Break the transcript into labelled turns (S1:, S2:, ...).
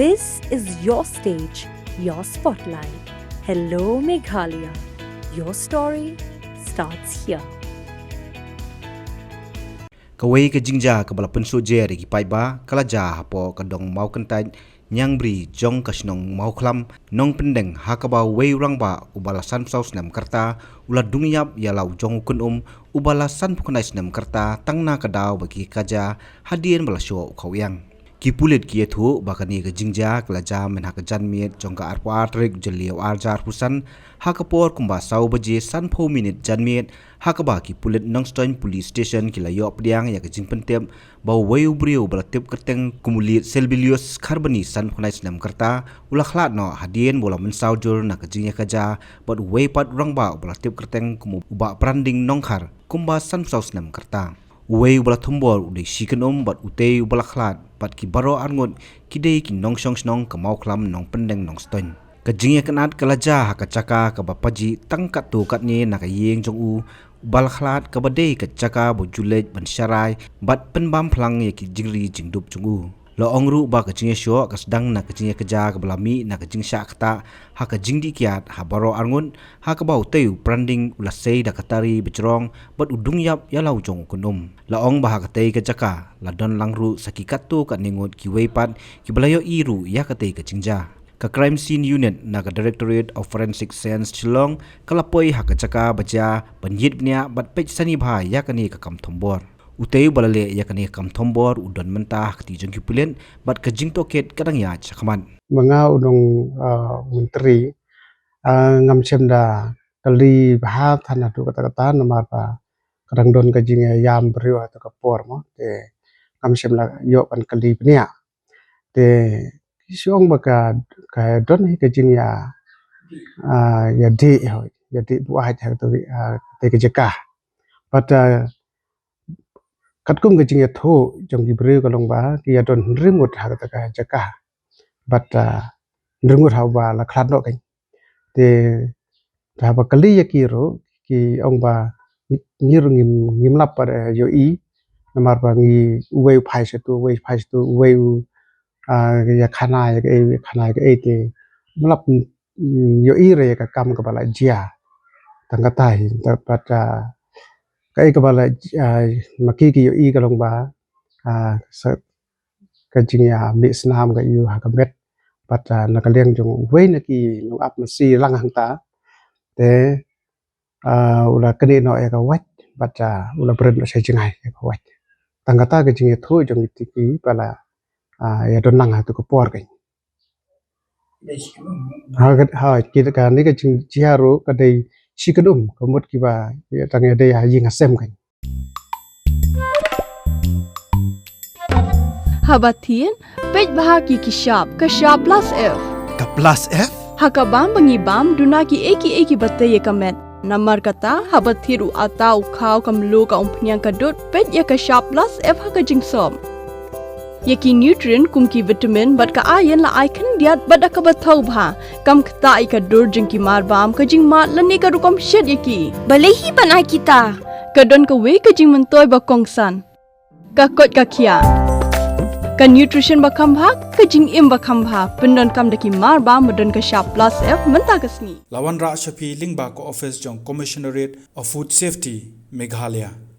S1: This is your stage, your spotlight. Hello, Meghalaya. Your story starts here.
S2: Kawai ke jingja ke bala pensu je regi paiba kala ja hapo kadong mau kentai nyang bri jong kasnong mau klam nong pendeng hakaba wei rangba ubala san saus nam karta ula dungyap yalau jong kun ubala san pukunai nam karta tangna kadau bagi kaja hadien bala syo kawyang kipulit kietu bakani ke jingja kala ja men hakajan miet jong ka arpa trik jeliau arjar pusan hakapor kumba sau baje san pho minute jan miet hakaba kipulit nong stoin police station kila yo pdiang ya ke jing pentem bau weu brio bala tip kerteng kumulit selbilius karbani san phonai snam karta ula khlat no hadien bola men saujur na ke jingya kaja but wei pat rangba bala tip kerteng kumu uba branding nongkhar kumba san saus nam karta wei bala thumbor udai shikan but utei bala khlat pat ki baro arngot kidei ki nong song snong kamau klam nong pendeng nong stoin kajingya kanat kalaja hakachaka ka bapaji tangkat tu katni na ka yeng jong u balkhlat ka badei ka chaka bo julej ban sharai bat penbam phlang ye ki jingri jingdup chungu lo ongru ba ka jingya sho ka sedang na ka jingya kaja ka balami na ka jingsha khata ha ka jingdi kiat ha baro arngun ha ka bau teu branding ula sei da katari bicrong bat udung yap yalau jong kunum la ong ba ka tei ka chaka la don langru sakikatu ka ningot ki weipat ki balayo iru ya ka tei ka jingja ka crime scene unit na ka directorate of forensic science Shillong kalapoi hakachaka baja banjit nya bat pech sani bhai yakani ka kam thombor utei balale yakani kam thombor udon mentah ti jengki pulen bat ka jingto ket kadang ya chakman
S3: manga udong menteri ngam semda kali bahar thana tu kata namar pa kadang don ka jinga yam brio atau ka por mo te ngam semla yo kan kali pnia te siong baka ka don hi ka jinga ya di buah ha tu te ka jaka but kat kum ka jinga tho jong gi brio ka long ba ki ya don rimut ha ta ka jaka but rimut ha ba la khlat no kai te ta ba kali ya kiro ki ong ba ngir ngim lap pa yo i namar ba ngi uwei phai se tu uwei ya khana ya te lap yo i re ka kam ka bala jia tangata hi dapat kai ka bala maki ki yo i ka long ba ka jingya mi snam ka yu ha ka met pat na ka leng jong wei na ki no ap si lang hang ta te ula kani no ya ka wat pat ula bren no sai jingai ya ka wat tangata ka jingya tho jong ti ki bala ya don nang ha tu ko por kai ha kita kan ni ka jing jiaro ka dei sikadum ko mot ki ba ya tang ya dei ha jing asem kai
S4: Habatien pej bahagi ki shop ka shop plus f
S5: Ka plus F?
S4: hakabam bangi bam dunaki eki batte ye kamet namar kata habathiru atau khau kamlu ka umpnyang kadut pej ya ka shop plus f haka jingsom yaki nutrient kumki vitamin bat ka ayen la icon diat bat ka bathau bha kam khta ai ka dur jingki mar bam ka jing mat lani ka rukom shed yaki balehi banai kita ka don ka we ka jing mentoy ba kongsan ka kot ka khia ka nutrition ba khambha ka jing im ba khambha pendon kam daki mar ba modon ka shop plus f menta kasni
S5: Lawan Ra Shafi Lingba ko office jong Commissionerate of Food Safety Meghalaya